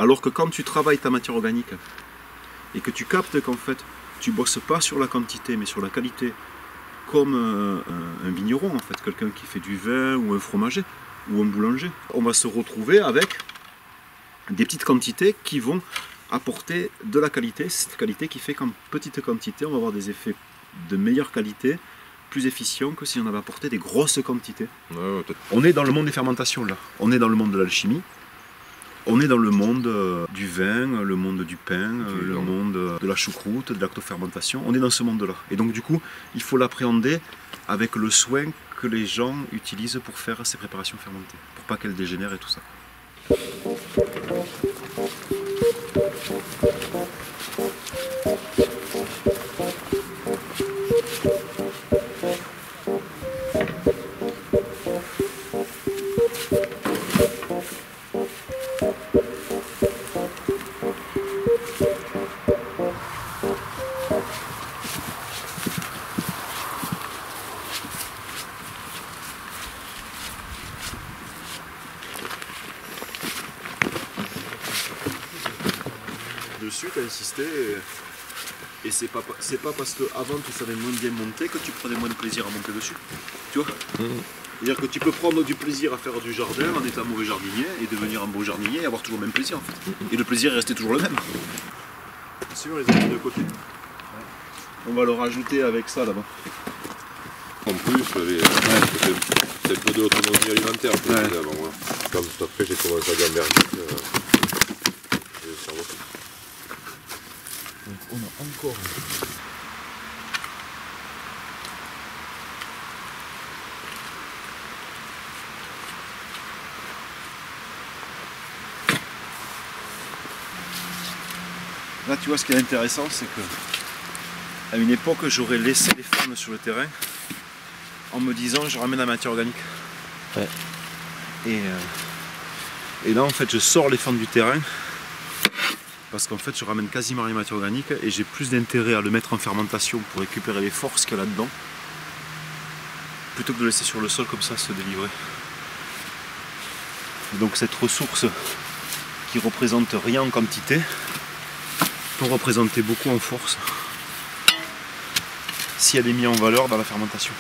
Alors que quand tu travailles ta matière organique et que tu captes qu'en fait tu bosses pas sur la quantité mais sur la qualité, comme un vigneron en fait, quelqu'un qui fait du vin ou un fromager ou un boulanger, on va se retrouver avec des petites quantités qui vont apporter de la qualité, cette qualité qui fait qu'en petite quantité on va avoir des effets de meilleure qualité, plus efficient que si on avait apporté des grosses quantités. On est dans le monde des fermentations là, on est dans le monde de l'alchimie, on est dans le monde du vin, le monde du pain, le monde de la choucroute, de lactofermentation, on est dans ce monde là. Et donc du coup, il faut l'appréhender avec le soin que les gens utilisent pour faire ces préparations fermentées, pour pas qu'elles dégénèrent et tout ça. Dessus, tu as insisté et c'est pas parce qu'avant tu savais moins bien monter que tu prenais moins de plaisir à monter dessus. Tu vois C'est-à-dire que tu peux prendre du plaisir à faire du jardin en étant mauvais jardinier et devenir un beau jardinier et avoir toujours le même plaisir en fait. Et le plaisir est resté toujours le même. Si on les a mis de côté. On va le rajouter avec ça là-bas. En plus, c'est un peu de l'autonomie alimentaire. Avant, hein. Comme après j'ai commencé à gamberger. Donc on a encore là tu vois ce qui est intéressant c'est que à une époque j'aurais laissé les femmes sur le terrain en me disant je ramène la matière organique. Ouais. Et là en fait je sors les femmes du terrain parce qu'en fait je ramène quasiment les matières organiques et j'ai plus d'intérêt à le mettre en fermentation pour récupérer les forces qu'il y a là-dedans plutôt que de le laisser sur le sol comme ça se délivrer. Et donc cette ressource qui représente rien en quantité peut représenter beaucoup en force si elle est mise en valeur dans la fermentation.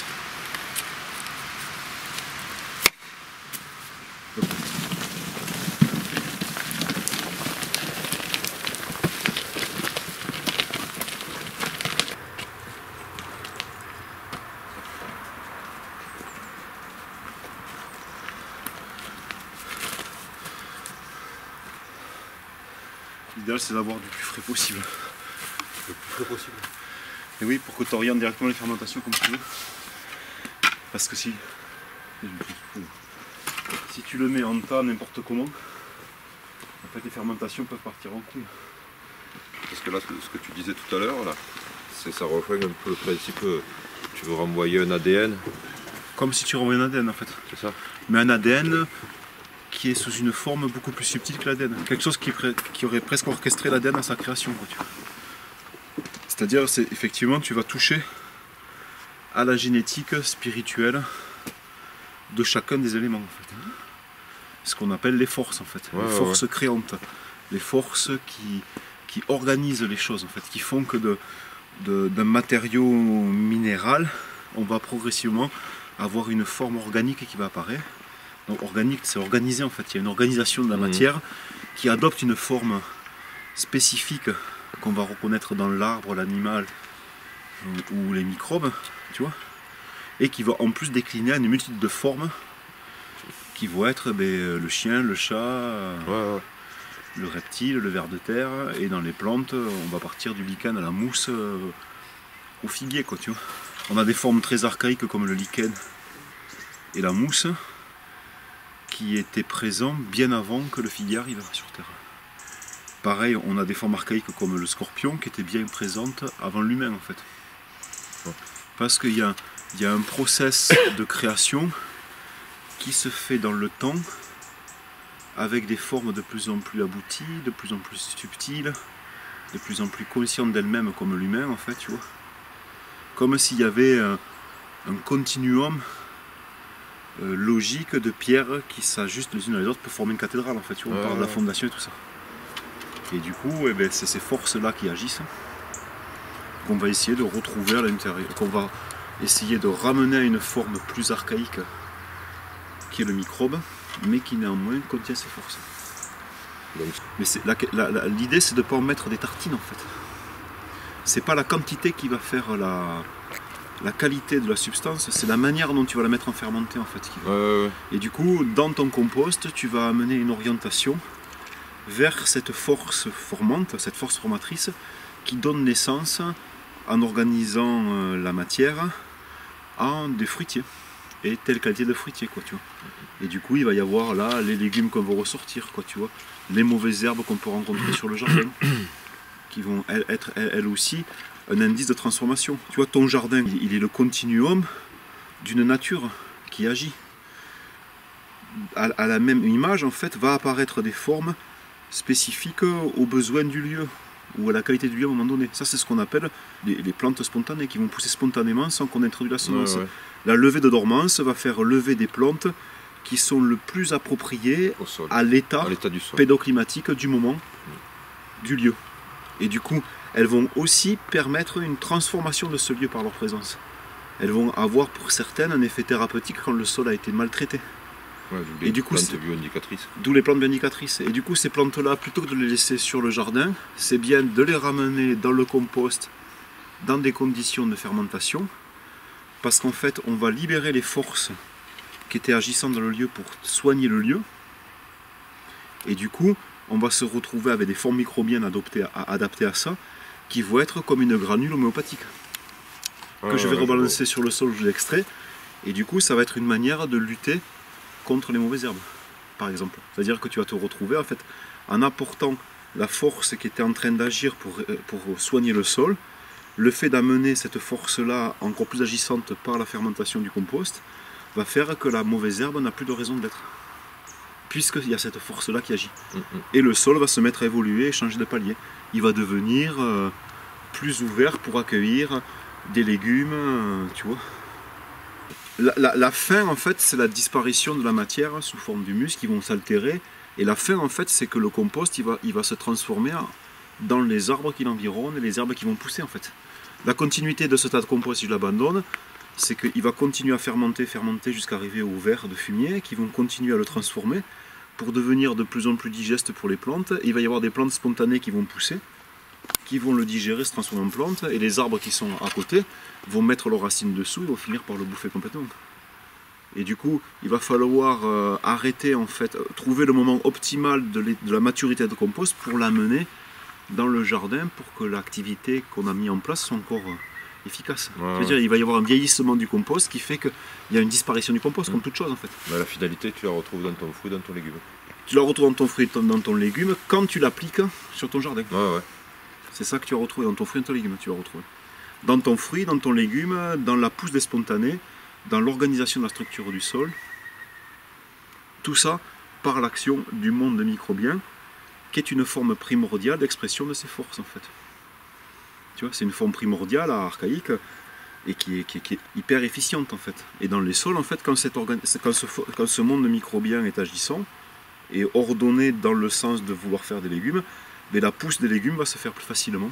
L'idéal c'est d'avoir du plus frais possible. Le plus frais possible. Et oui, pour que tu orientes directement les fermentations comme tu veux. Parce que si tu le mets en tas n'importe comment, en fait les fermentations peuvent partir en couille. Parce que là, ce que tu disais tout à l'heure, là, ça rejoint un peu le principe, tu veux renvoyer un ADN. Comme si tu renvoyais un ADN en fait. C'est ça. Mais un ADN qui est sous une forme beaucoup plus subtile que l'ADN. Quelque chose qui aurait presque orchestré l'ADN à sa création. C'est-à-dire, effectivement, tu vas toucher à la génétique spirituelle de chacun des éléments. En fait. Ce qu'on appelle les forces, en fait. Ouais, les forces créantes. Les forces qui organisent les choses, en fait. Qui font que d'un matériau minéral, on va progressivement avoir une forme organique qui va apparaître. Donc organique, c'est organisé en fait. Il y a une organisation de la matière qui adopte une forme spécifique qu'on va reconnaître dans l'arbre, l'animal ou les microbes, tu vois, et qui va en plus décliner à une multitude de formes qui vont être le chien, le chat, le reptile, le ver de terre, et dans les plantes, on va partir du lichen à la mousse au figuier, quoi, tu vois. On a des formes très archaïques comme le lichen et la mousse qui étaient présents bien avant que le figuier arrive sur Terre. Pareil, on a des formes archaïques comme le scorpion qui étaient bien présentes avant l'humain en fait. Parce qu'il y a un process de création qui se fait dans le temps avec des formes de plus en plus abouties, de plus en plus subtiles, de plus en plus conscientes d'elles-mêmes comme l'humain en fait, tu vois. Comme s'il y avait un continuum logique de pierres qui s'ajustent les unes à les autres pour former une cathédrale en fait, tu vois, on parle de la fondation et tout ça. Et du coup, eh ben, c'est ces forces-là qui agissent, qu'on va essayer de retrouver à l'intérieur, qu'on va essayer de ramener à une forme plus archaïque, qui est le microbe, mais qui néanmoins contient ces forces. Donc, mais l'idée, c'est de ne pas en mettre des tartines, en fait. C'est pas la quantité qui va faire la qualité de la substance, c'est la manière dont tu vas la mettre en fermenté, en fait. Et du coup, dans ton compost, tu vas amener une orientation vers cette force formante, cette force formatrice, qui donne naissance, en organisant la matière, à des fruitiers. Et telle qualité de fruitier, quoi, tu vois. Et du coup, il va y avoir là les légumes qu'on va ressortir, quoi, tu vois. Les mauvaises herbes qu'on peut rencontrer sur le jardin, qui vont être elles aussi un indice de transformation. Tu vois, ton jardin, il est le continuum d'une nature qui agit. À la même image, en fait, va apparaître des formes spécifiques aux besoins du lieu ou à la qualité du lieu à un moment donné. Ça, c'est ce qu'on appelle les plantes spontanées qui vont pousser spontanément sans qu'on introduise la semence. La levée de dormance va faire lever des plantes qui sont le plus appropriées à l'état pédoclimatique du moment, du lieu. Et du coup, elles vont aussi permettre une transformation de ce lieu par leur présence. Elles vont avoir pour certaines un effet thérapeutique quand le sol a été maltraité. Et du coup, d'où les plantes bioindicatrices. Et du coup, ces plantes-là, plutôt que de les laisser sur le jardin, c'est bien de les ramener dans le compost, dans des conditions de fermentation, parce qu'en fait, on va libérer les forces qui étaient agissantes dans le lieu pour soigner le lieu. Et du coup, on va se retrouver avec des formes microbiennes adaptées à ça, qui vont être comme une granule homéopathique, que je vais rebalancer sur le sol, je l'extrais, et du coup, ça va être une manière de lutter contre les mauvaises herbes, par exemple. C'est-à-dire que tu vas te retrouver, en fait, en apportant la force qui était en train d'agir pour soigner le sol, le fait d'amener cette force-là encore plus agissante par la fermentation du compost, va faire que la mauvaise herbe n'a plus de raison d'être, puisqu'il y a cette force-là qui agit. Et le sol va se mettre à évoluer et changer de palier. Il va devenir plus ouvert pour accueillir des légumes, tu vois. La fin, en fait, c'est la disparition de la matière sous forme d'humus qui vont s'altérer. Et la fin, en fait, c'est que le compost, il va se transformer dans les arbres qui l'environnent et les herbes qui vont pousser, en fait. La continuité de ce tas de compost, si je l'abandonne, c'est qu'il va continuer à fermenter jusqu'à arriver aux vers de fumier qui vont continuer à le transformer pour devenir de plus en plus digeste pour les plantes. Et il va y avoir des plantes spontanées qui vont pousser, qui vont le digérer, se transformer en plante, et les arbres qui sont à côté vont mettre leurs racines dessous et vont finir par le bouffer complètement. Et du coup, il va falloir arrêter, en fait, trouver le moment optimal de la maturité de compost pour l'amener dans le jardin pour que l'activité qu'on a mis en place soit encore efficace. C'est-à-dire il va y avoir un vieillissement du compost qui fait qu'il y a une disparition du compost, comme toute chose, en fait. La finalité, tu la retrouves dans ton fruit, dans ton légume. Tu la retrouves dans ton fruit, dans ton légume, quand tu l'appliques sur ton jardin. C'est ça que tu vas retrouver dans ton fruit et dans ton légume. Tu vas retrouver dans ton fruit, dans ton légume, dans la pousse des spontanés, dans l'organisation de la structure du sol. Tout ça par l'action du monde microbien, qui est une forme primordiale d'expression de ces forces, en fait. Tu vois, c'est une forme primordiale, archaïque, et qui est hyper efficiente, en fait. Et dans les sols, en fait, quand ce monde microbien est agissant et ordonné dans le sens de vouloir faire des légumes, mais la pousse des légumes va se faire plus facilement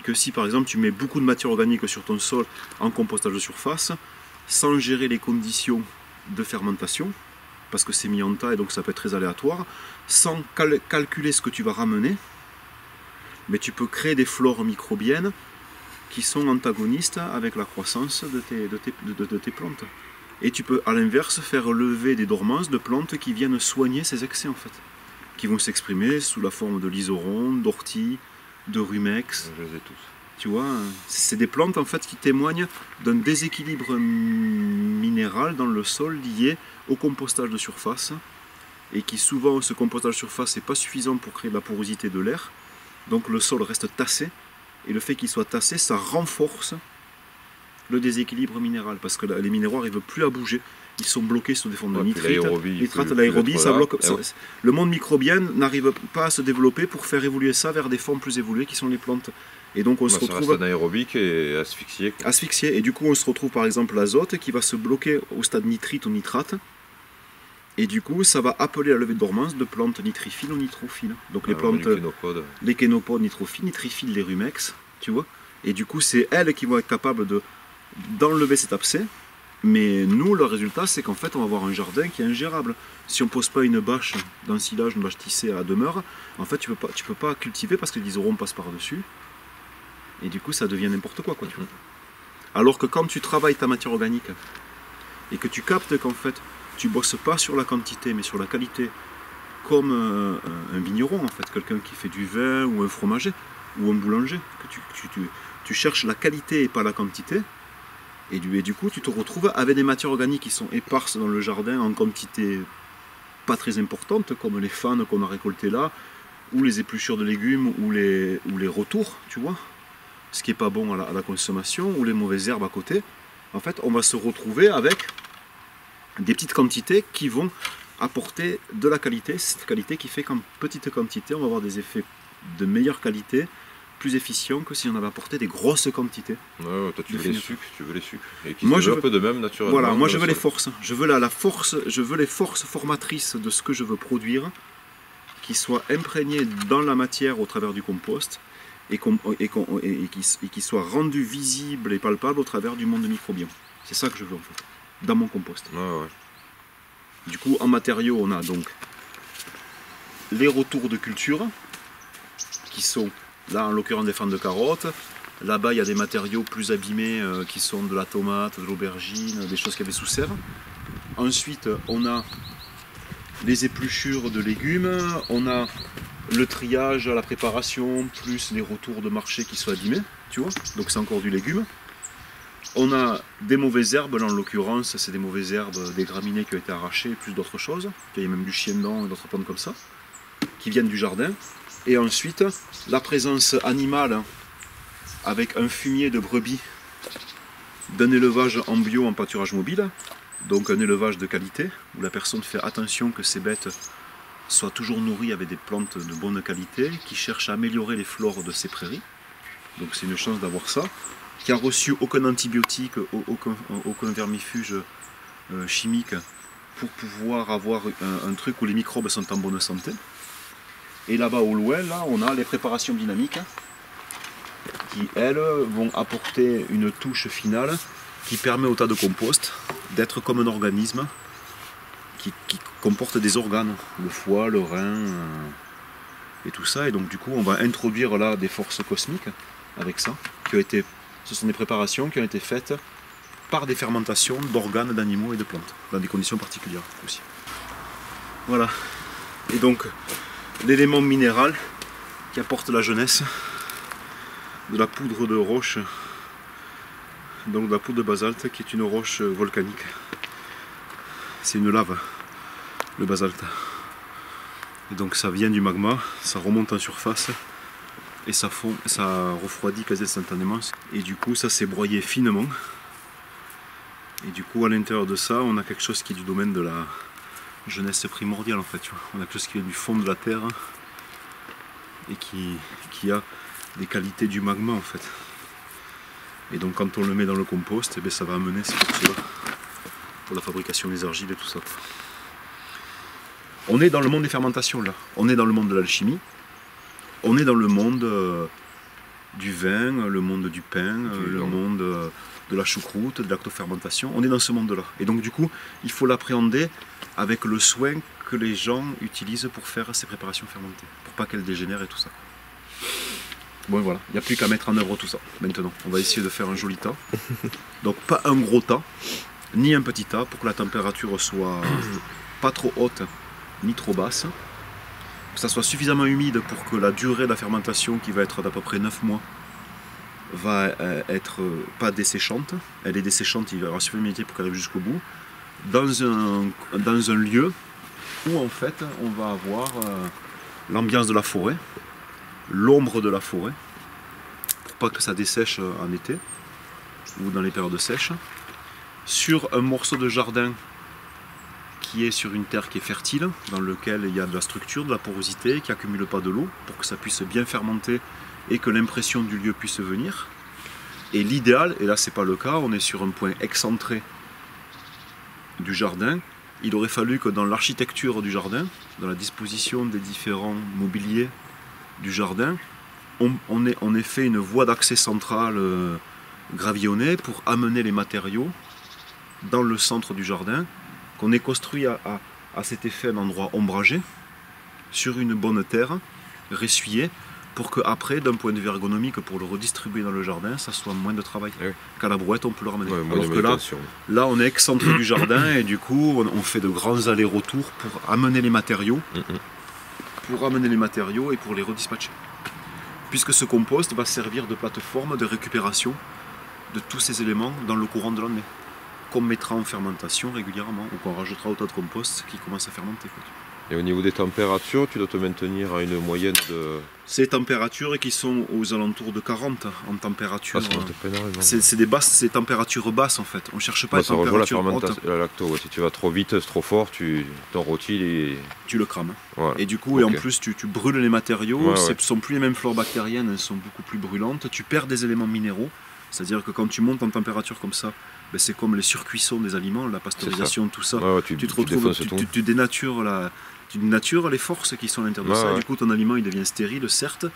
que si, par exemple, tu mets beaucoup de matière organique sur ton sol en compostage de surface, sans gérer les conditions de fermentation, parce que c'est mis en tas et donc ça peut être très aléatoire, sans calculer ce que tu vas ramener, mais tu peux créer des flores microbiennes qui sont antagonistes avec la croissance de tes plantes. Et tu peux à l'inverse faire lever des dormances de plantes qui viennent soigner ces excès, en fait, qui vont s'exprimer sous la forme de liseron, d'ortie, de rumex. Je les ai tous. Tu vois, c'est des plantes, en fait, qui témoignent d'un déséquilibre minéral dans le sol lié au compostage de surface, et qui souvent, ce compostage de surface n'est pas suffisant pour créer de la porosité de l'air, donc le sol reste tassé, et le fait qu'il soit tassé, ça renforce le déséquilibre minéral, parce que les minéraux n'arrivent plus à bouger, ils sont bloqués sous des formes de nitrate, l'aérobie, ça bloque. Le monde microbien n'arrive pas à se développer pour faire évoluer ça vers des formes plus évoluées qui sont les plantes. Et donc on se retrouve anaérobique et asphyxié. Asphyxié, et du coup on se retrouve par exemple l'azote qui va se bloquer au stade nitrite ou nitrate, Et du coup, ça va appeler la levée de dormance de plantes nitrophiles ou nitrophiles. Donc les plantes, les kénopodes nitrophiles, nitrophiles, les rumex, tu vois. Et du coup, c'est elles qui vont être capables d'enlever cet abcès. Mais nous, le résultat, c'est qu'en fait, on va avoir un jardin qui est ingérable. Si on ne pose pas une bâche d'ensilage, une bâche tissée à la demeure, en fait, tu peux pas cultiver parce que les isorons passent par-dessus. Et du coup, ça devient n'importe quoi, tu vois. Alors que quand tu travailles ta matière organique et que tu captes qu'en fait, tu bosses pas sur la quantité, mais sur la qualité, comme un vigneron, en fait, quelqu'un qui fait du vin ou un fromager ou un boulanger, que tu cherches la qualité et pas la quantité. Et du coup, tu te retrouves avec des matières organiques qui sont éparses dans le jardin en quantité pas très importante, comme les fanes qu'on a récoltées là, ou les épluchures de légumes, ou les retours, tu vois, ce qui n'est pas bon à la consommation, ou les mauvaises herbes à côté. En fait, on va se retrouver avec des petites quantités qui vont apporter de la qualité. Cette qualité qui fait qu'en petite quantité, on va avoir des effets de meilleure qualité, plus efficient que si on avait apporté des grosses quantités. Ouais, toi tu veux les sucres, et qui se développent de même naturellement. Voilà, moi je veux les forces. Je veux la force, je veux les forces formatrices de ce que je veux produire, qui soient imprégnées dans la matière au travers du compost, et qui soient rendues visibles et palpables au travers du monde microbien. C'est ça que je veux en fait, dans mon compost. Ouais. Du coup, en matériaux, on a donc les retours de culture, qui sont là, en l'occurrence, des fans de carottes. Là-bas, il y a des matériaux plus abîmés qui sont de la tomate, de l'aubergine, des choses qu'il y avait sous serre. Ensuite, on a les épluchures de légumes. On a le triage, la préparation, plus les retours de marché qui sont abîmés. Tu vois, donc c'est encore du légume. On a des mauvaises herbes. Là, en l'occurrence, c'est des mauvaises herbes, des graminées qui ont été arrachées, plus d'autres choses. Il y a même du chien-dent et d'autres plantes comme ça, qui viennent du jardin. Et ensuite, la présence animale avec un fumier de brebis d'un élevage en bio en pâturage mobile, donc un élevage de qualité, où la personne fait attention que ses bêtes soient toujours nourries avec des plantes de bonne qualité, qui cherchent à améliorer les flores de ses prairies. Donc c'est une chance d'avoir ça, qui a reçu aucun antibiotique, aucun vermifuge chimique, pour pouvoir avoir un truc où les microbes sont en bonne santé. Et là-bas au loin, là, on a les préparations dynamiques qui, elles, vont apporter une touche finale qui permet au tas de compost d'être comme un organisme qui comporte des organes, le foie, le rein et tout ça. Et donc du coup, on va introduire là des forces cosmiques avec ça. Ce sont des préparations qui ont été faites par des fermentations d'organes d'animaux et de plantes, dans des conditions particulières aussi. Voilà. Et donc, l'élément minéral qui apporte la jeunesse, de la poudre de roche, donc de la poudre de basalte qui est une roche volcanique. C'est une lave, le basalte. Et donc ça vient du magma, ça remonte en surface et ça refroidit quasi instantanément. Et du coup ça s'est broyé finement. Et du coup à l'intérieur de ça on a quelque chose qui est du domaine de la jeunesse primordiale en fait. Tu vois. On a quelque chose qui vient du fond de la terre et qui a des qualités du magma en fait. Et donc quand on le met dans le compost, eh bien, ça va amener ces forces-là pour la fabrication des argiles et tout ça. On est dans le monde des fermentations là, on est dans le monde de l'alchimie, on est dans le monde du vin, le monde du pain, le monde de la choucroute, de lactofermentation, on est dans ce monde-là. Et donc du coup, il faut l'appréhender avec le soin que les gens utilisent pour faire ces préparations fermentées, pour pas qu'elles dégénèrent et tout ça. Bon voilà, il n'y a plus qu'à mettre en œuvre tout ça. Maintenant, on va essayer de faire un joli tas. Donc pas un gros tas, ni un petit tas, pour que la température soit pas trop haute, ni trop basse. Que ça soit suffisamment humide pour que la durée de la fermentation, qui va être d'à peu près 9 mois, va être pas desséchante. Elle est desséchante, il va y avoir suffisamment d'humidité pour qu'elle arrive jusqu'au bout. Dans un lieu où en fait on va avoir l'ambiance de la forêt, l'ombre de la forêt, pour pas que ça dessèche en été ou dans les périodes sèches, sur un morceau de jardin qui est sur une terre qui est fertile, dans lequel il y a de la structure, de la porosité, qui n'accumule pas de l'eau, pour que ça puisse bien fermenter et que l'impression du lieu puisse venir. Et l'idéal, et là c'est pas le cas, on est sur un point excentré du jardin, il aurait fallu que dans l'architecture du jardin, dans la disposition des différents mobiliers du jardin, on ait fait une voie d'accès centrale gravillonnée pour amener les matériaux dans le centre du jardin, qu'on ait construit à cet effet un endroit ombragé, sur une bonne terre, ressuyée, pour qu'après, d'un point de vue ergonomique, pour le redistribuer dans le jardin, ça soit moins de travail. Oui. Qu'à la brouette, on peut le ramener. Ouais, Alors que là, on est excentré du jardin et du coup, on fait de grands allers-retours pour amener les matériaux, et pour les redispatcher. Puisque ce compost va servir de plateforme de récupération de tous ces éléments dans le courant de l'année, qu'on mettra en fermentation régulièrement ou qu'on rajoutera au tas de compost qui commence à fermenter. Et au niveau des températures, tu dois te maintenir à une moyenne de... Ces températures qui sont aux alentours de 40 en température. C'est des températures basses en fait. On ne cherche pas les températures hautes. La lacto, si tu vas trop vite, c'est trop fort, ton rôti tu le crames. Voilà. Et du coup, et en plus, tu brûles les matériaux. Ce ne sont plus les mêmes flores bactériennes, elles sont beaucoup plus brûlantes. Tu perds des éléments minéraux. C'est-à-dire que quand tu montes en température comme ça, ben c'est comme les surcuissons des aliments, la pasteurisation, tout ça. Tu te retrouves, tu dénatures les forces qui sont à l'intérieur de ça. Et du coup, ton aliment il devient stérile, certes,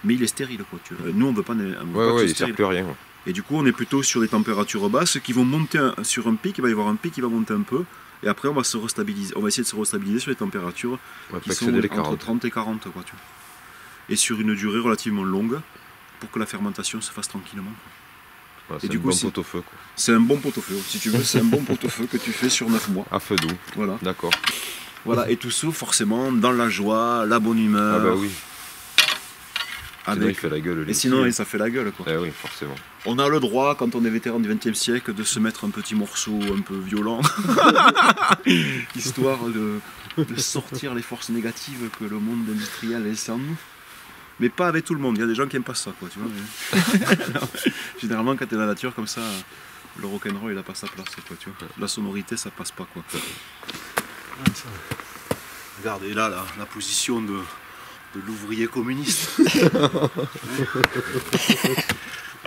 mais il est stérile. Nous, on ne veut pas. Il ne sert plus à rien. Et du coup, on est plutôt sur des températures basses qui vont monter sur un pic. Il va y avoir un pic qui va monter un peu. Et après, on va se restabiliser. On va essayer de se restabiliser sur les températures qui sont entre 30 et 40. Et sur une durée relativement longue pour que la fermentation se fasse tranquillement. C'est un bon pot-au-feu. C'est un bon pot-au-feu, si tu veux, c'est un bon pot-au-feu que tu fais sur 9 mois. À feu doux. Voilà. D'accord. Voilà, et tout ça forcément dans la joie, la bonne humeur. Ah bah oui. Sinon il fait la gueule. Et sinon ça fait la gueule quoi. Eh oui, forcément. On a le droit, quand on est vétéran du XXe siècle, de se mettre un petit morceau un peu violent, histoire de sortir les forces négatives que le monde industriel laisse en nous. Mais pas avec tout le monde, il y a des gens qui n'aiment pas ça, quoi, tu vois. Non, généralement, quand tu es dans la nature comme ça, le rock'n'roll il n'a pas sa place, quoi, tu vois. La sonorité, ça passe pas, quoi. Regardez là, la position de l'ouvrier communiste.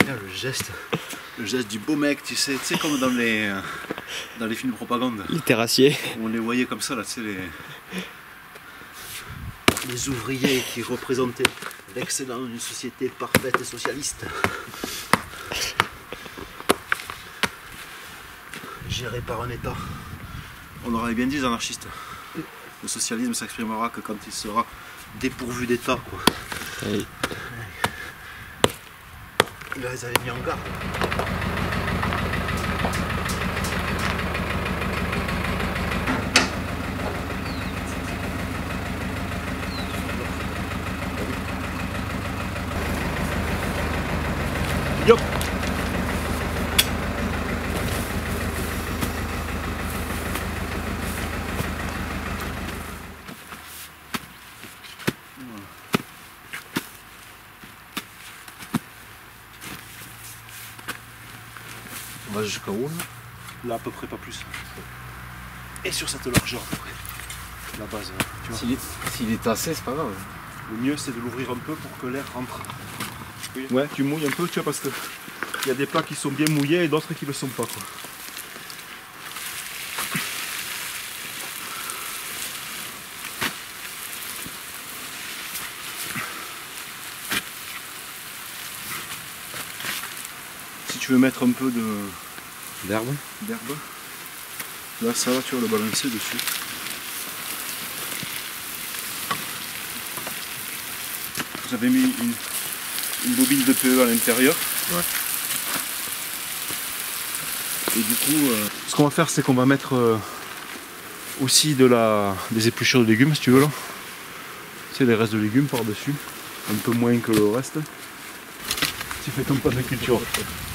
Regarde le geste du beau mec, tu sais comme dans les films de propagande. Les terrassiers. On les voyait comme ça, là, tu sais, les ouvriers qui représentaient l'excellence d'une société parfaite et socialiste. Gérée par un État. On aurait bien dit les anarchistes. Le socialisme s'exprimera que quand il sera dépourvu d'État. Oui. Là, ils avaient mis en garde. Yop. On va jusqu'à où là à peu près, pas plus. Et sur cette largeur à peu près. La base, tu vois. S'il est tassé, c'est pas grave. Le mieux c'est de l'ouvrir un peu pour que l'air rentre. Oui. Ouais, tu mouilles un peu, tu vois, parce que il y a des plats qui sont bien mouillés et d'autres qui ne le sont pas, quoi. Si tu veux mettre un peu d'herbe, là ça va, tu vas le balancer dessus. J'avais mis une bobine de PE à l'intérieur. Ouais. Et du coup, ce qu'on va faire, c'est qu'on va mettre aussi des épluchures de légumes, si tu veux, là. Tu sais, les restes de légumes par-dessus. Un peu moins que le reste. Tu fais ton permaculture.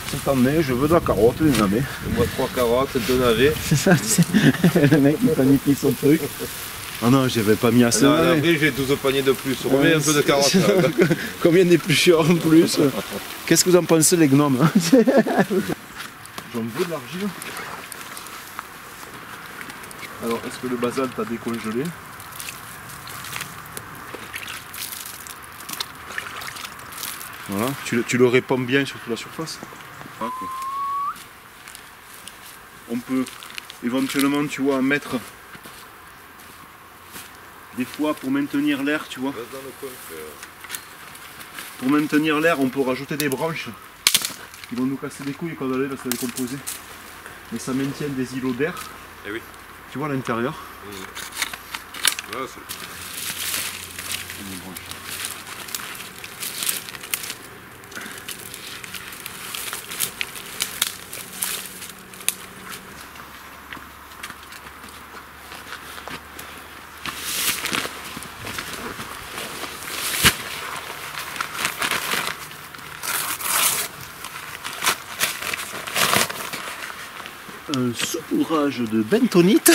Cette année, je veux de la carotte, des navets. Moi, 3 carottes, 2 navets. C'est ça, le mec il planifie son truc. Ah non, j'avais pas mis assez. Après, j'ai 12 paniers de plus. On remet un peu de carottes. Combien d'épluchures en plus? Qu'est-ce que vous en pensez, les gnomes? J'en veux de l'argile. Alors, est-ce que le basalte a décongelé? Voilà, tu le répands bien sur toute la surface. Ah, quoi. On peut éventuellement, tu vois, mettre Des fois, pour maintenir l'air, tu vois, Reste dans le coin, pour maintenir l'air, on peut rajouter des branches qui vont nous casser des couilles quand on va se décomposer. Mais ça maintient des îlots d'air. Eh oui. Tu vois à l'intérieur. Ah, c'est... Un saupoudrage de bentonite.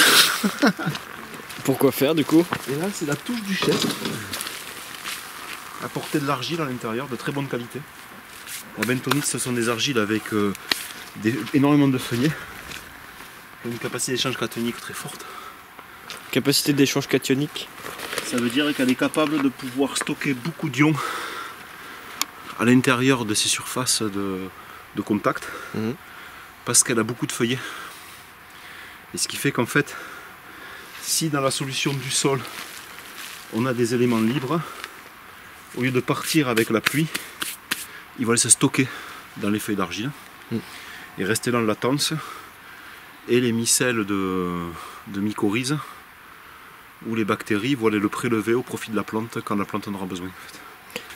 Pourquoi faire du coup? Et là, c'est la touche du chef. Apporter de l'argile à l'intérieur, de très bonne qualité. La bentonite, ce sont des argiles avec énormément de feuillets. Qui ont une capacité d'échange cationique très forte. Capacité d'échange cationique. Ça veut dire qu'elle est capable de pouvoir stocker beaucoup d'ions à l'intérieur de ces surfaces de contact. Parce qu'elle a beaucoup de feuillets. Et ce qui fait qu'en fait, si dans la solution du sol, on a des éléments libres, au lieu de partir avec la pluie, ils vont aller se stocker dans les feuilles d'argile et rester dans la latence. Et les micelles de mycorhizes ou les bactéries vont aller le prélever au profit de la plante quand la plante en aura besoin. En fait.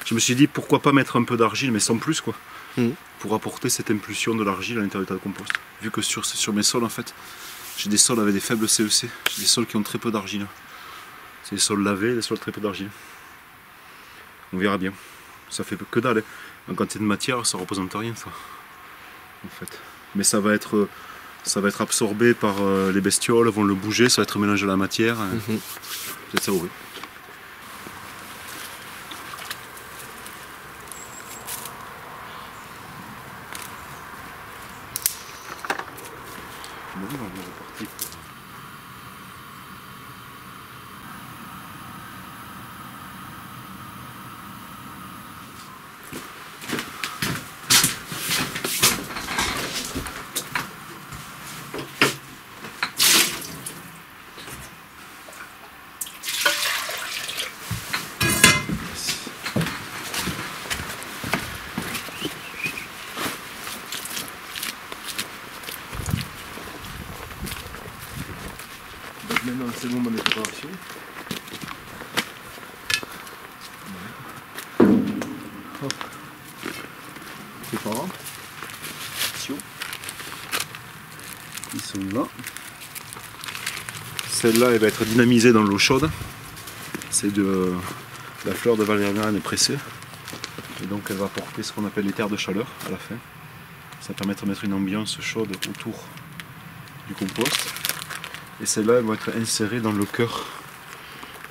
Je me suis dit pourquoi pas mettre un peu d'argile, mais sans plus, quoi, pour apporter cette impulsion de l'argile à l'intérieur du tas de compost. Vu que sur mes sols, en fait, j'ai des sols avec des faibles CEC, j'ai des sols qui ont très peu d'argile. C'est des sols lavés, des sols très peu d'argile. On verra bien. Ça fait que dalle. En quantité de matière, ça représente rien, ça. En fait. Mais ça va être absorbé par les bestioles, vont le bouger, ça va être mélangé à la matière. C'est ça, oui. Maintenant, c'est le moment de préparation. Hop. Préparant. Ils sont là. Celle-là, elle va être dynamisée dans l'eau chaude. C'est de la fleur de valériane pressée. Et donc, elle va apporter ce qu'on appelle les terres de chaleur à la fin. Ça permet de mettre une ambiance chaude autour du compost. Et celles-là, elles vont être insérées dans le cœur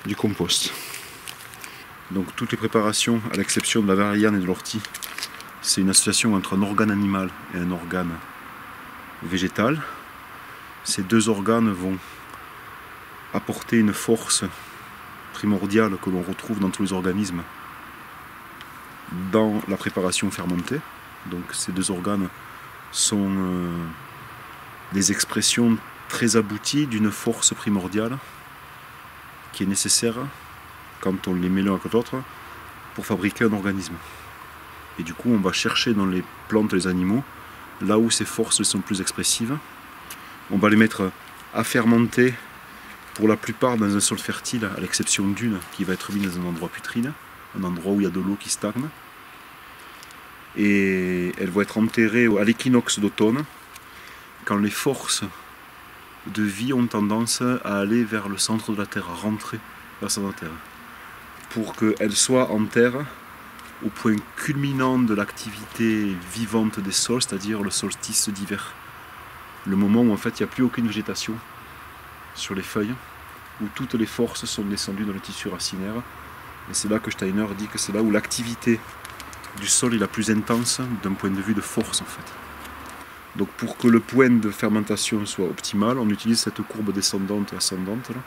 du compost. Donc toutes les préparations, à l'exception de la valériane et de l'ortie, c'est une association entre un organe animal et un organe végétal. Ces deux organes vont apporter une force primordiale que l'on retrouve dans tous les organismes dans la préparation fermentée. Donc ces deux organes sont des expressions très abouti d'une force primordiale qui est nécessaire quand on les met l'un à côté de l'autre pour fabriquer un organisme. Et du coup, on va chercher dans les plantes et les animaux là où ces forces sont plus expressives. On va les mettre à fermenter pour la plupart dans un sol fertile, à l'exception d'une qui va être mise dans un endroit putride, un endroit où il y a de l'eau qui stagne. Et elles vont être enterrées à l'équinoxe d'automne quand les forces de vie ont tendance à aller vers le centre de la Terre, à rentrer vers le centre de la Terre, pour qu'elles soient en terre au point culminant de l'activité vivante des sols, c'est-à-dire le solstice d'hiver. Le moment où en fait il n'y a plus aucune végétation sur les feuilles, où toutes les forces sont descendues dans le tissu racinaire. Et c'est là que Steiner dit que c'est là où l'activité du sol est la plus intense d'un point de vue de force en fait. Donc pour que le point de fermentation soit optimal, on utilise cette courbe descendante et ascendante là.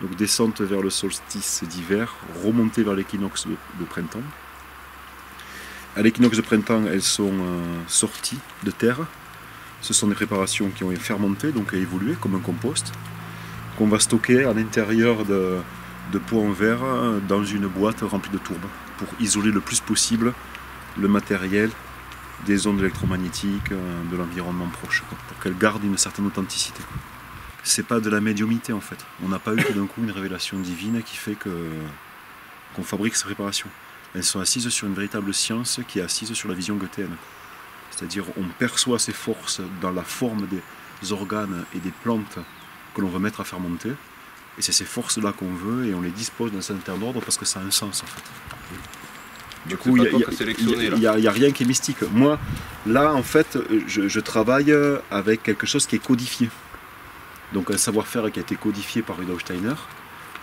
Donc descente vers le solstice d'hiver, remontée vers l'équinoxe de printemps. À l'équinoxe de printemps, elles sont sorties de terre. Ce sont des préparations qui ont fermenté, donc évolué comme un compost, qu'on va stocker à l'intérieur de pots en verre dans une boîte remplie de tourbes pour isoler le plus possible le matériel des ondes électromagnétiques, de l'environnement proche, quoi, pour qu'elle garde une certaine authenticité. C'est pas de la médiumité en fait. On n'a pas eu tout d'un coup une révélation divine qui fait qu'on fabrique ces préparations. Elles sont assises sur une véritable science qui est assise sur la vision goéthéenne. C'est-à-dire on perçoit ces forces dans la forme des organes et des plantes que l'on veut mettre à fermenter. Et c'est ces forces-là qu'on veut et on les dispose d'un certain ordre parce que ça a un sens en fait. Du coup, il n'y a rien qui est mystique. Moi, là, en fait, je travaille avec quelque chose qui est codifié. Donc un savoir-faire qui a été codifié par Rudolf Steiner.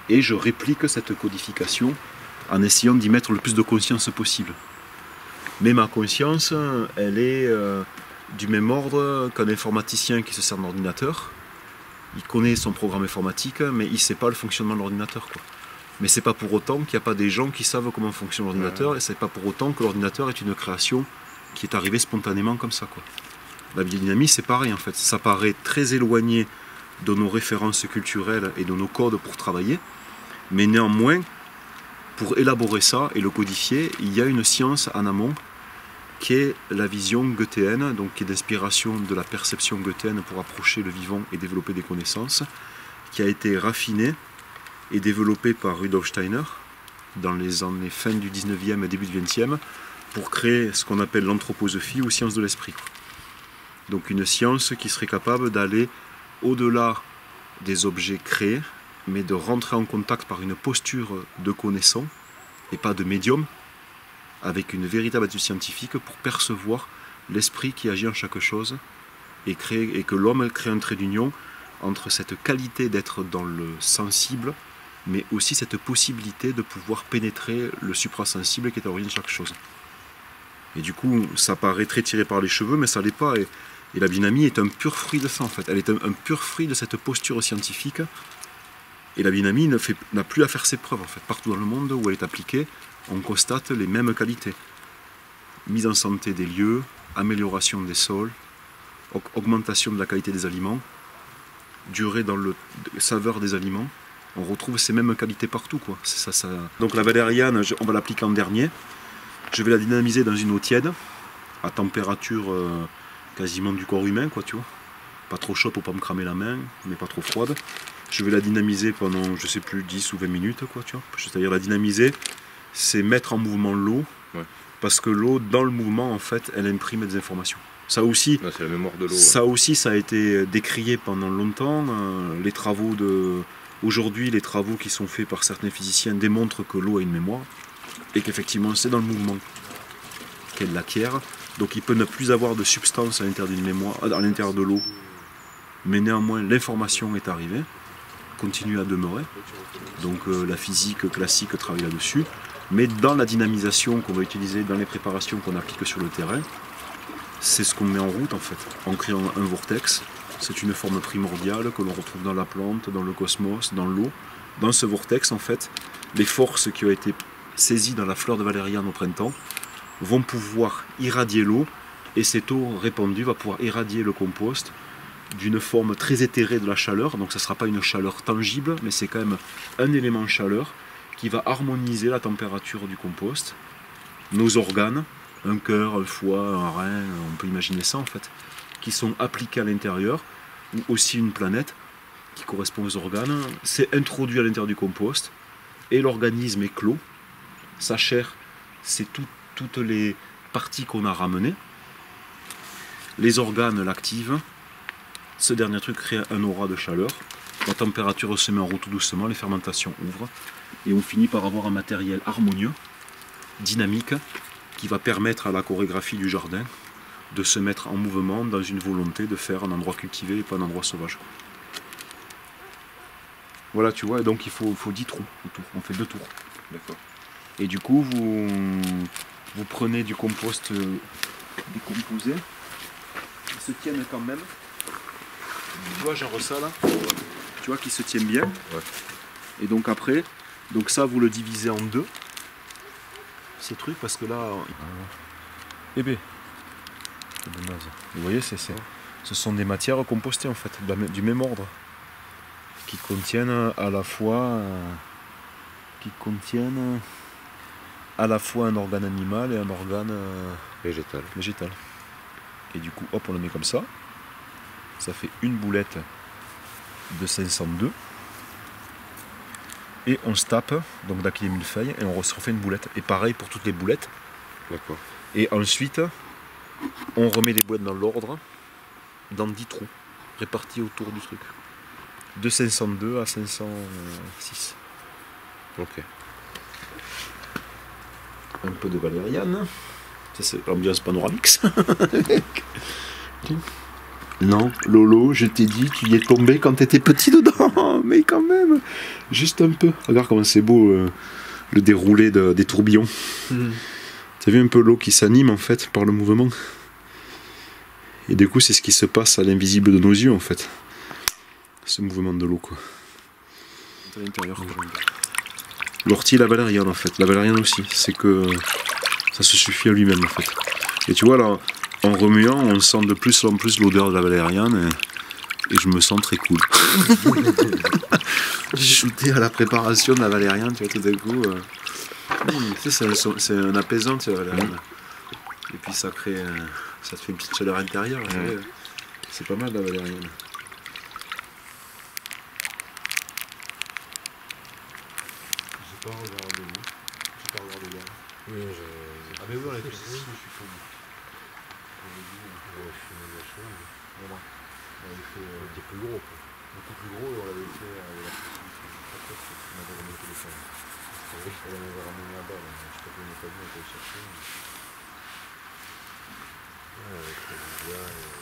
Et je réplique cette codification en essayant d'y mettre le plus de conscience possible. Mais ma conscience, elle est du même ordre qu'un informaticien qui se sert d'un ordinateur. Il connaît son programme informatique, mais il ne sait pas le fonctionnement de l'ordinateur, quoi. Mais c'est pas pour autant qu'il n'y a pas des gens qui savent comment fonctionne l'ordinateur, et c'est pas pour autant que l'ordinateur est une création qui est arrivée spontanément comme ça, quoi. La biodynamie, c'est pareil en fait. Ça paraît très éloigné de nos références culturelles et de nos codes pour travailler, mais néanmoins, pour élaborer ça et le codifier, il y a une science en amont qui est la vision goéthéenne, donc qui est d'inspiration de la perception goéthéenne pour approcher le vivant et développer des connaissances, qui a été raffinée et développé par Rudolf Steiner dans les années fin du 19e et début du 20e pour créer ce qu'on appelle l'anthroposophie ou science de l'esprit. Donc une science qui serait capable d'aller au-delà des objets créés, mais de rentrer en contact par une posture de connaissant et pas de médium, avec une véritable attitude scientifique pour percevoir l'esprit qui agit en chaque chose et que l'homme crée un trait d'union entre cette qualité d'être dans le sensible, mais aussi cette possibilité de pouvoir pénétrer le suprasensible qui est à l'origine de chaque chose. Et du coup, ça paraît très tiré par les cheveux, mais ça ne l'est pas. Et la biodynamie est un pur fruit de ça, en fait. Elle est un pur fruit de cette posture scientifique. Et la biodynamie n'a plus à faire ses preuves, en fait. Partout dans le monde où elle est appliquée, on constate les mêmes qualités. Mise en santé des lieux, amélioration des sols, augmentation de la qualité des aliments, durée dans le saveur des aliments. On retrouve ces mêmes qualités partout, quoi. Ça. Donc la valériane, on va l'appliquer en dernier. Je vais la dynamiser dans une eau tiède, à température quasiment du corps humain, quoi, tu vois. Pas trop chaude pour pas me cramer la main, mais pas trop froide. Je vais la dynamiser pendant, je sais plus, 10 ou 20 minutes, quoi, tu vois. C'est-à-dire la dynamiser, c'est mettre en mouvement l'eau, parce que l'eau, dans le mouvement, en fait, elle imprime des informations. Ça aussi, c'est la mémoire de l'eau. Ça aussi, ça a été décrié pendant longtemps. Les travaux aujourd'hui, les travaux qui sont faits par certains physiciens démontrent que l'eau a une mémoire et qu'effectivement, c'est dans le mouvement qu'elle l'acquiert. Donc, il peut ne plus avoir de substance à l'intérieur d'une mémoire, à l'intérieur de l'eau, mais néanmoins, l'information est arrivée, continue à demeurer. Donc, la physique classique travaille là-dessus. Mais dans la dynamisation qu'on va utiliser, dans les préparations qu'on applique sur le terrain, c'est ce qu'on met en route en fait, en créant un vortex. C'est une forme primordiale que l'on retrouve dans la plante, dans le cosmos, dans l'eau. Dans ce vortex, en fait, les forces qui ont été saisies dans la fleur de valériane au printemps vont pouvoir irradier l'eau, et cette eau répandue va pouvoir irradier le compost d'une forme très éthérée de la chaleur. Donc ça ne sera pas une chaleur tangible, mais c'est quand même un élément de chaleur qui va harmoniser la température du compost, nos organes, un cœur, un foie, un rein, on peut imaginer ça en fait, qui sont appliqués à l'intérieur, ou aussi une planète qui correspond aux organes. C'est introduit à l'intérieur du compost, et l'organisme est clos. Sa chair, c'est toutes les parties qu'on a ramenées. Les organes l'activent. Ce dernier truc crée un aura de chaleur. La température se met en route tout doucement, les fermentations ouvrent, et on finit par avoir un matériel harmonieux, dynamique, qui va permettre à la chorégraphie du jardin de se mettre en mouvement dans une volonté de faire un endroit cultivé et pas un endroit sauvage. Voilà, tu vois, donc il faut 10 trous autour, on fait 2 tours. D'accord. Et du coup, vous prenez du compost décomposé, qui se tiennent quand même. Tu vois, genre ça là, tu vois, qui se tiennent bien. Ouais. Et donc après, donc ça vous le divisez en deux, ces trucs, parce que là, bébé, vous voyez, ce sont des matières compostées en fait, du même ordre, qui contiennent à la fois qui contiennent à la fois un organe animal et un organe végétal. Et du coup, hop, on le met comme ça. Ça fait une boulette de 502. Et on se tape, donc là qu'il y a millefeuille, et on se refait une boulette. Et pareil pour toutes les boulettes. D'accord. Et ensuite, on remet les boulettes dans l'ordre, dans 10 trous, répartis autour du truc. De 502 à 506. Ok. Un peu de valériane. Ça, c'est l'ambiance panoramix. Non, Lolo, je t'ai dit, tu y es tombé quand t'étais petit dedans. Mais quand même, juste un peu. Regarde comment c'est beau le déroulé des tourbillons. T'as vu un peu l'eau qui s'anime en fait par le mouvement. Et du coup, c'est ce qui se passe à l'invisible de nos yeux en fait. Ce mouvement de l'eau, quoi. À l'intérieur. L'ortie et la valériane en fait. La valériane aussi, c'est que ça se suffit à lui-même en fait. Et tu vois là, en remuant, on sent de plus en plus l'odeur de la valériane et je me sens très cool. J'ai shooté à la préparation de la valériane, tu vois, tout d'un coup. Tu sais, c'est un apaisant, tu sais, la valériane. Et puis ça crée, ça te fait une petite chaleur intérieure. C'est pas mal la valériane. J'ai pas regardé là. Oui, ah mais oui, on l'a fait. Je suis pas dit. On avait filmé la chose. Voilà. On avait fait des plus gros, quoi. Beaucoup plus gros, et on l'avait fait avec la possibilité. On avait ramené le téléphone. On l'avait ramené là-bas, je sais pas comment on est pas venu, on était chercher. Ouais, avec les gars et...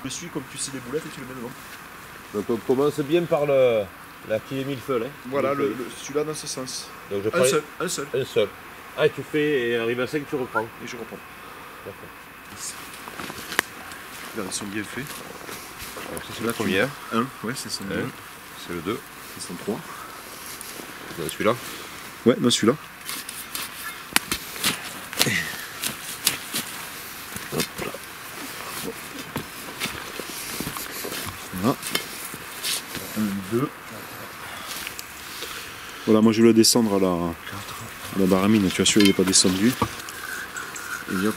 Je suis comme tu sais les boulettes et tu les mets dedans. Donc on commence bien par la qui est millefeuille. Hein. Voilà, celui-là dans ce sens. Donc je prends Un seul. Un seul. Ah, tu fais, et arrive à 5, tu reprends. Et je reprends. D'accord. Là, ils sont bien faits. Alors, ça c'est le premier. Un, ouais, c'est son 2. C'est le 2. C'est son 3. Celui-là. Ouais, dans celui-là. Hop là. Voilà. 1, 2. Voilà, moi je vais le descendre à la baramine. Tu vois, celui-là il n'est pas descendu. Et hop.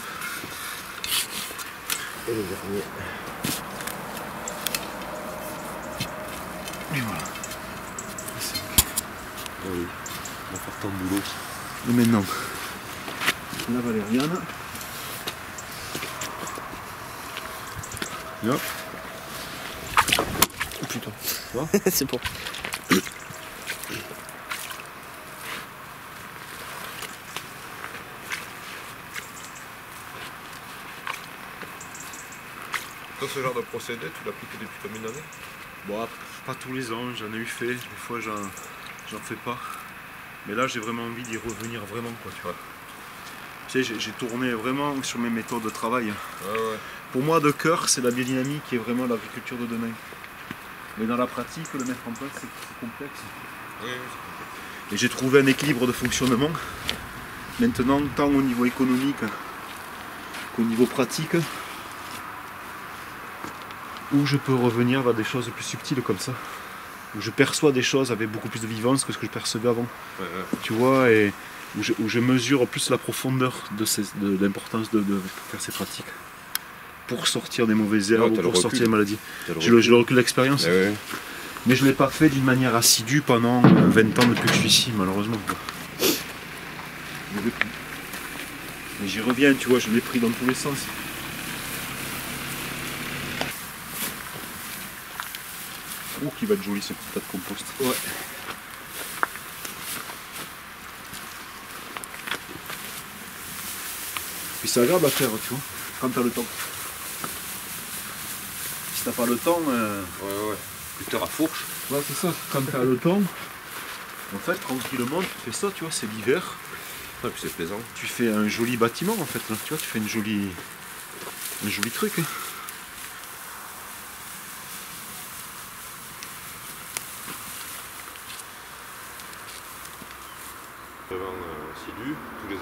Et le dernier. Et voilà. Oui, on va faire ton boulot. Et maintenant, la valériane. Et hop. Oh putain. Tu vois ? C'est bon. Toi, ce genre de procédé, tu l'appliques depuis combien d'années? Bon, pas tous les ans, j'en ai eu fait. Des fois, j'en fais pas. Mais là, j'ai vraiment envie d'y revenir vraiment, quoi, tu vois. Tu sais, j'ai tourné vraiment sur mes méthodes de travail. Ouais. Pour moi, de cœur, c'est la biodynamie qui est vraiment l'agriculture de demain. Mais dans la pratique, le mettre en place, c'est complexe. Oui. Et j'ai trouvé un équilibre de fonctionnement. Maintenant, tant au niveau économique qu'au niveau pratique, où je peux revenir vers des choses plus subtiles comme ça. Où je perçois des choses avec beaucoup plus de vivance que ce que je percevais avant. Ouais. Tu vois, et où je mesure plus la profondeur de l'importance de faire ces pratiques. Pour sortir des mauvaises herbes, pour sortir des maladies. J'ai le recul d'expérience. Ouais. Mais je ne l'ai pas fait d'une manière assidue pendant 20 ans depuis que je suis ici, malheureusement. Mais j'y reviens, tu vois, je l'ai pris dans tous les sens. Oh, qui va être joli ce petit tas de compost. Ouais. Puis c'est agréable à faire, tu vois, quand t'as le temps. Si t'as pas le temps... Ouais. Cutter à fourche. Ouais, c'est ça. Quand t'as le temps, en fait, tranquillement, tu fais ça, tu vois, c'est l'hiver. Ouais, puis c'est plaisant. Tu fais un joli bâtiment, en fait, là. Tu vois, tu fais un joli truc. Hein.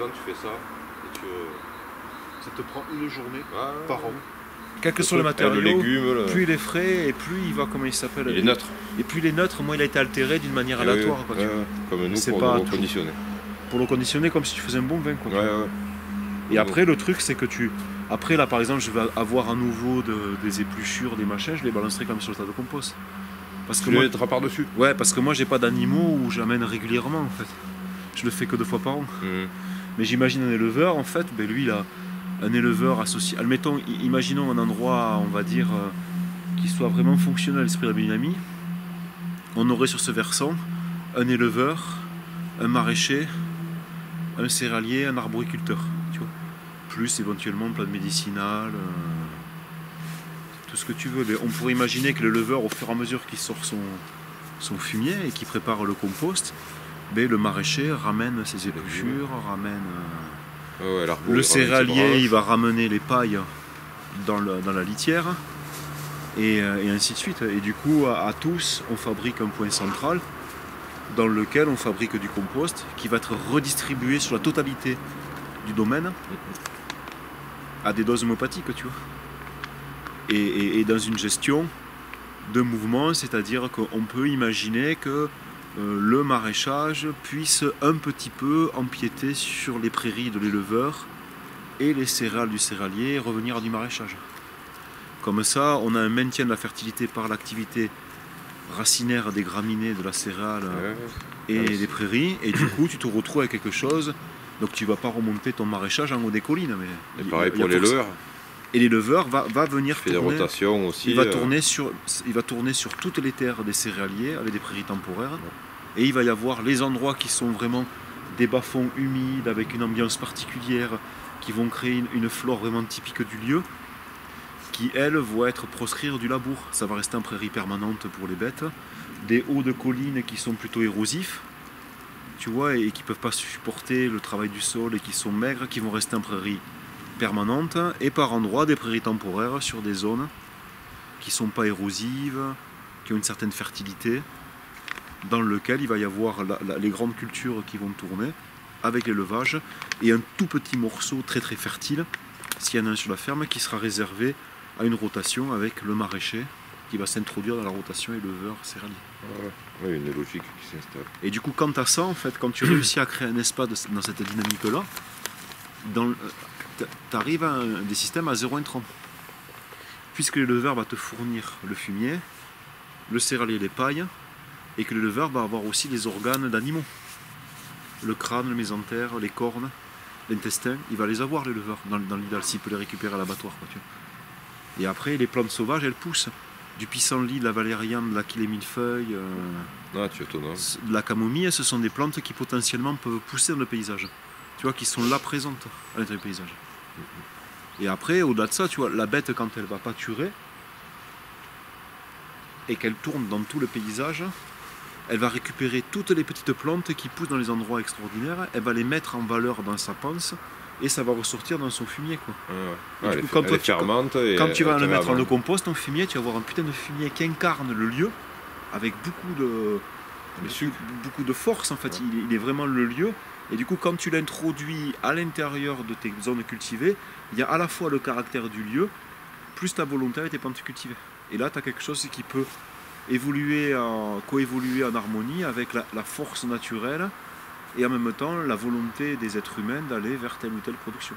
ans, tu fais ça, et Ça te prend une journée ouais, par an. Quel que soit le matériau, le légume, plus il est frais et plus il va, comment il s'appelle, il est neutre. Et plus il est neutre, moins il a été altéré d'une manière aléatoire. Quoi, comme nous c'est pour pas le conditionner. Pour le conditionner comme si tu faisais un bon vin. Quoi, ouais. Et après, le truc, c'est que Après, là, par exemple, je vais avoir à nouveau des épluchures, des machins, je les balancerai comme sur le tas de compost. Parce que tu moi, les mettras par-dessus. Ouais, parce que moi, j'ai pas d'animaux où j'amène régulièrement, en fait. Je le fais que 2 fois par an. Mais j'imagine un éleveur, en fait, ben lui, il a un éleveur associé. Admettons, imaginons un endroit, on va dire, qui soit vraiment fonctionnel à l'esprit de la biodynamie. On aurait sur ce versant un éleveur, un maraîcher, un céréalier, un arboriculteur, tu vois. Plus éventuellement plantes médicinales, tout ce que tu veux. Mais on pourrait imaginer que l'éleveur, au fur et à mesure qu'il sort son fumier et qu'il prépare le compost, ben, le maraîcher ramène ses épluchures, ramène... le céréalier, il va ramener les pailles dans la litière, et ainsi de suite. Et du coup, à tous, on fabrique un point central dans lequel on fabrique du compost qui va être redistribué sur la totalité du domaine à des doses homméopathiques, tu vois. Et dans une gestion de mouvement, c'est-à-dire qu'on peut imaginer que le maraîchage puisse un petit peu empiéter sur les prairies de l'éleveur et les céréales du céréalier et revenir à du maraîchage. Comme ça, on a un maintien de la fertilité par l'activité racinaire des graminées de la céréale et des prairies, et du coup tu te retrouves avec quelque chose, donc tu ne vas pas remonter ton maraîchage en haut des collines. Mais et pareil pour l'éleveur. Et l'éleveur va venir tourner, des rotations aussi. Il va tourner sur toutes les terres des céréaliers avec des prairies temporaires. Et il va y avoir les endroits qui sont vraiment des bas-fonds humides avec une ambiance particulière qui vont créer une flore vraiment typique du lieu qui, elles, vont être proscrire du labour. Ça va rester en prairie permanente pour les bêtes. Des hauts de collines qui sont plutôt érosifs, tu vois, et qui ne peuvent pas supporter le travail du sol et qui sont maigres, qui vont rester en prairie permanente, et par endroits des prairies temporaires sur des zones qui ne sont pas érosives, qui ont une certaine fertilité, dans lequel il va y avoir les grandes cultures qui vont tourner avec l'élevage et un tout petit morceau très très fertile, s'il y en a un sur la ferme, qui sera réservé à une rotation avec le maraîcher qui va s'introduire dans la rotation éleveur céréalier. Oui, une logique qui s'installe. Et du coup, quant à ça, en fait, quand tu réussis à créer un espace dans cette dynamique-là, tu arrives à des systèmes à 0 intrant. Puisque l'éleveur va te fournir le fumier, le céréalier, les pailles, et que l'éleveur va avoir aussi des organes d'animaux. Le crâne, le mésentère, les cornes, l'intestin, il va les avoir l'éleveur dans l'idéal, s'il peut les récupérer à l'abattoir. Et après, les plantes sauvages, elles poussent. Du pissenlit, de la valériane, de l'aquilée millefeuille, de la camomille, ce sont des plantes qui potentiellement peuvent pousser dans le paysage. Tu vois, qui sont là présentes à l'intérieur du paysage. Et après, au-delà de ça, tu vois, la bête, quand elle va pâturer et qu'elle tourne dans tout le paysage, elle va récupérer toutes les petites plantes qui poussent dans les endroits extraordinaires, elle va les mettre en valeur dans sa panse et ça va ressortir dans son fumier, quoi. Du coup, quand tu vas le mettre en compost, ton fumier, tu vas avoir un putain de fumier qui incarne le lieu avec beaucoup de force, en fait. Il est vraiment le lieu. Et du coup, quand tu l'introduis à l'intérieur de tes zones cultivées, il y a à la fois le caractère du lieu plus ta volonté avec tes plantes cultivées. Et là, tu as quelque chose qui peut coévoluer en harmonie avec la force naturelle et en même temps la volonté des êtres humains d'aller vers telle ou telle production.